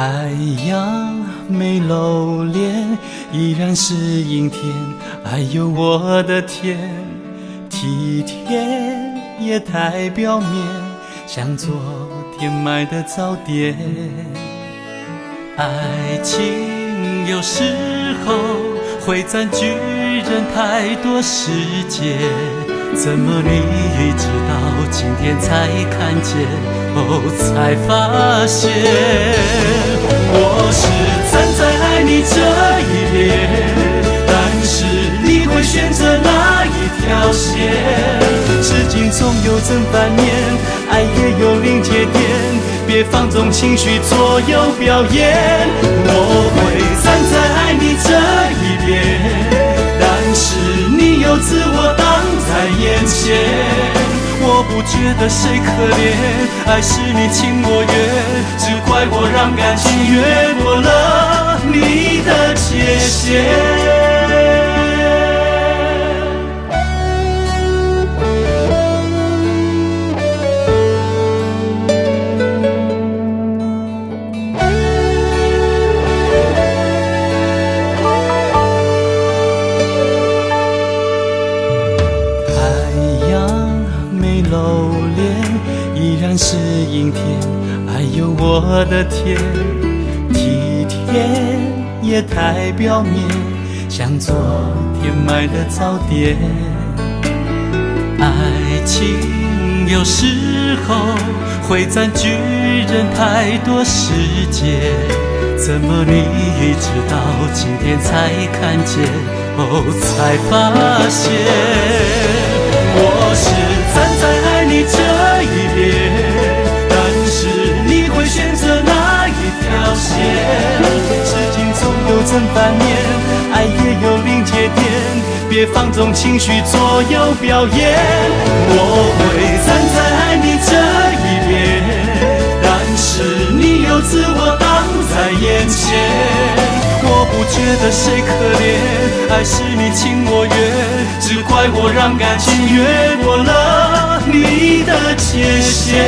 太阳没露脸，依然是阴天。哎呦我的天，体贴也太表面，像昨天买的早点。爱情有时候会占据人太多时间，怎么你直到今天才看见，才发现我是站在爱你这一边，但是你会选择哪一条线？事情总有正反面，爱也有临界点，别放纵情绪左右表演。我会站在爱你这一边，但是你有自我挡在眼前。我不觉得谁可怜，爱是你情我愿，只怪我让感情越过了你的界限。露脸依然是阴天，哎呦我的天，体贴也太表面，像昨天买的早点。爱情有时候会占据人太多时间，怎么你直到今天才看见，才发现我是站在爱你这一边，但是你会选择哪一条线？事情总有正反面，爱也有临界点，别放纵情绪左右表演。我会站在爱你这一边，但是你有自我挡在眼前。我不觉得谁可怜，爱是你情我愿，只怪我让感情越过了你的界限。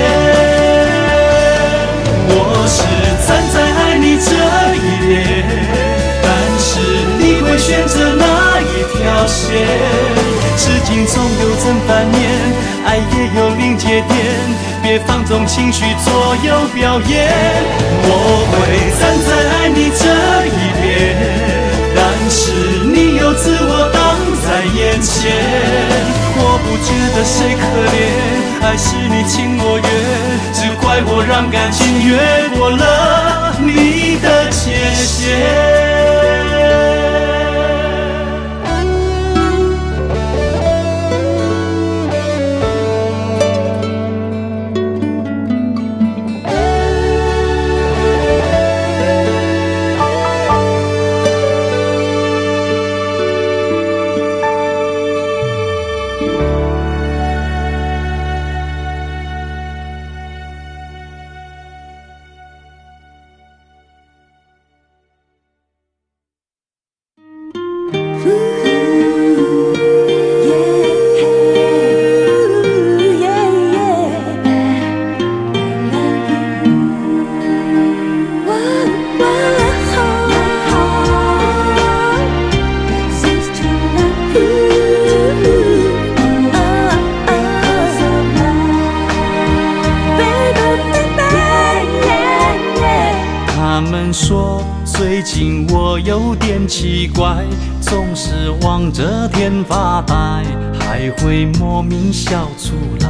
我是站在爱你这一边，但是你会选择哪一条线？事情总有正反面，爱也有临界点，别放纵情绪左右表演。我会站在爱你这一边，但是你有自我挡在眼前。我不觉得谁可怜，爱是你情我愿，只怪我让感情越过了你的界限。说最近我有点奇怪，总是望着天发呆，还会莫名笑出来。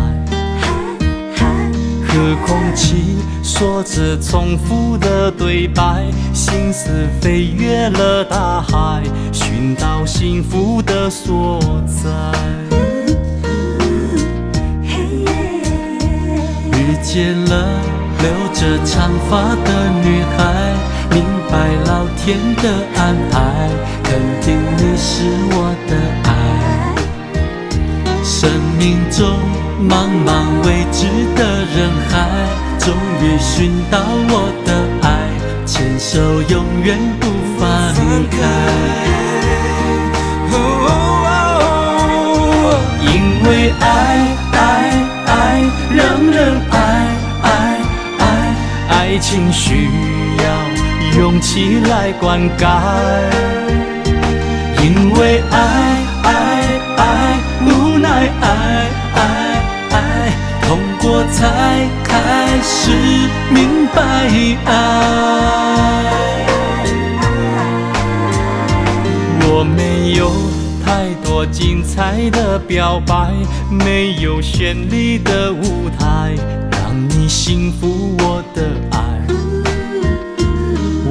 和空气说着重复的对白，心思飞越了大海，寻到幸福的所在。遇见了留着长发的女孩，明白老天的安排，肯定你是我的爱。生命中茫茫未知的人海，终于寻到我的爱，牵手永远不放开。因为爱让人爱，爱情需要勇气来灌溉。因为爱，无奈爱，痛过才开始明白爱。我没有太多精彩的表白，没有绚丽的舞台，让你幸福我的爱。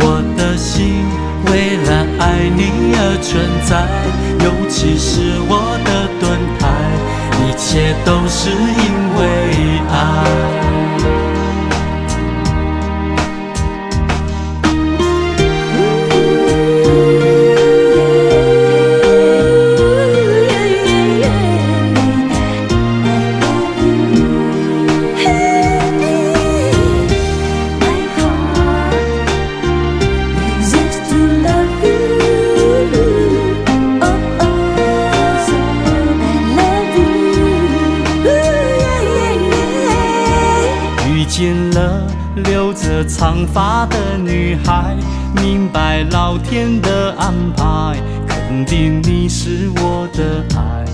我的心为了爱你而存在，尤其是我的盾牌，一切都是因为爱。留着长发的女孩，明白老天的安排，肯定你是我的爱。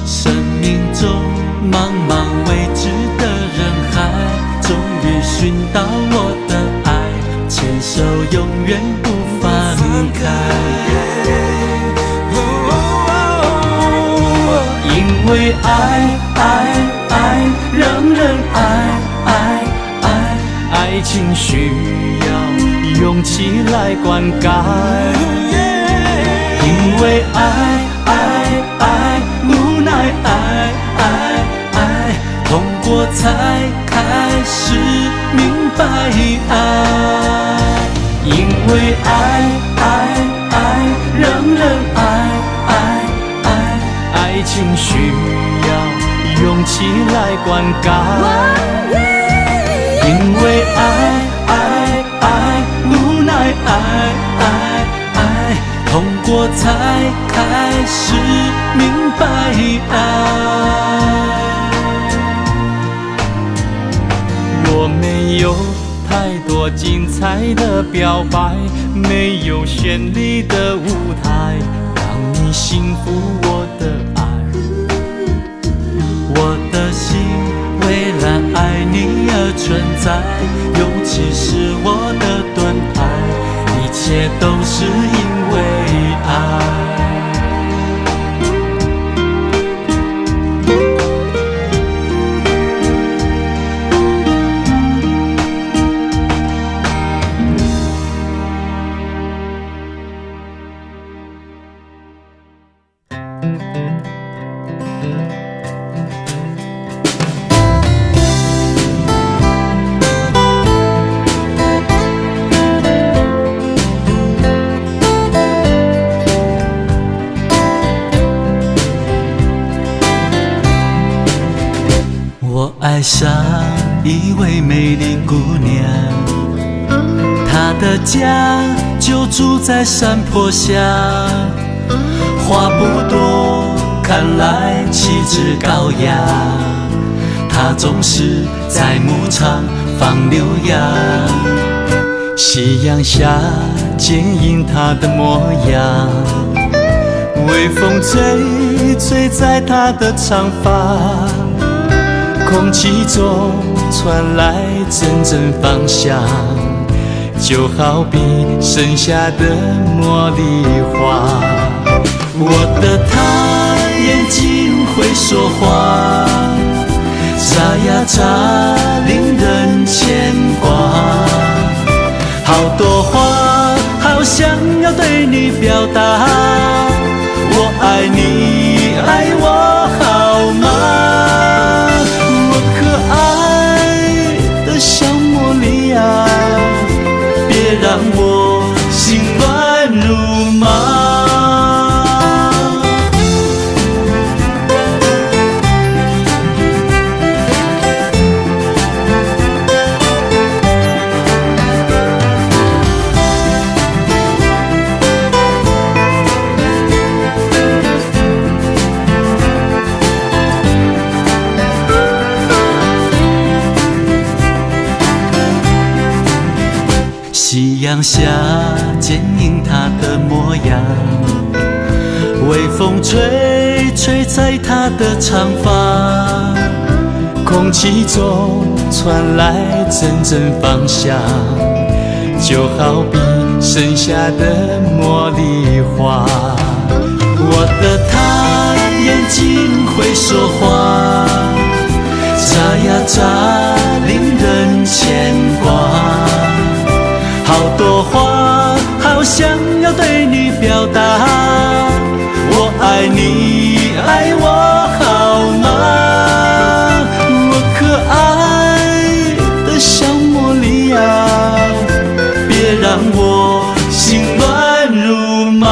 生命中茫茫未知的人海，终于寻到我的爱，牵手永远不放开。因为爱，让人爱。爱情需要勇气来灌溉，因为爱，无奈爱，痛过才开始明白爱。因为爱，让人爱情需要勇气来灌溉。因为爱，无奈爱，痛过才开始明白爱。我没有太多精彩的表白，没有绚丽的舞台，让你幸福我的爱。我的心为了爱你而存在，尤其是我的盾牌，一切都是因为爱。爱上一位美丽姑娘，她的家就住在山坡下，话不多，看来气质高雅。她总是在牧场放牛羊，夕阳下剪影她的模样，微风吹在她的长发，空气中传来阵阵芳香，就好比盛夏的茉莉花。我的她眼睛会说话，眨呀眨令人牵挂，好多话好想要对你表达，我爱你，爱我好吗？小茉莉啊，别让我心乱如麻。夕阳下剪影她的模样，微风吹吹在她的长发，空气中传来阵阵芳香，就好比盛夏的茉莉花。我的她眼睛会说话，眨呀眨令人牵挂，好多话好想要对你表达，我爱你爱我好吗？我可爱的小茉莉啊，别让我心乱如麻。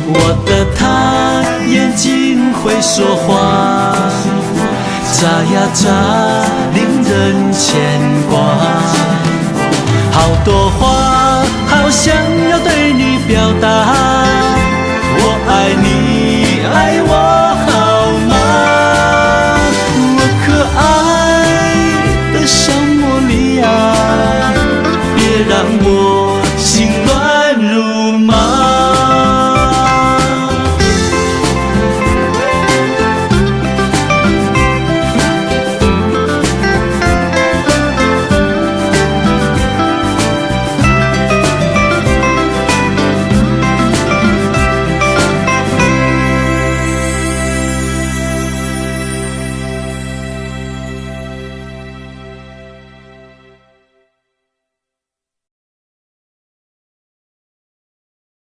我的她眼睛会说话，眨呀眨令人牵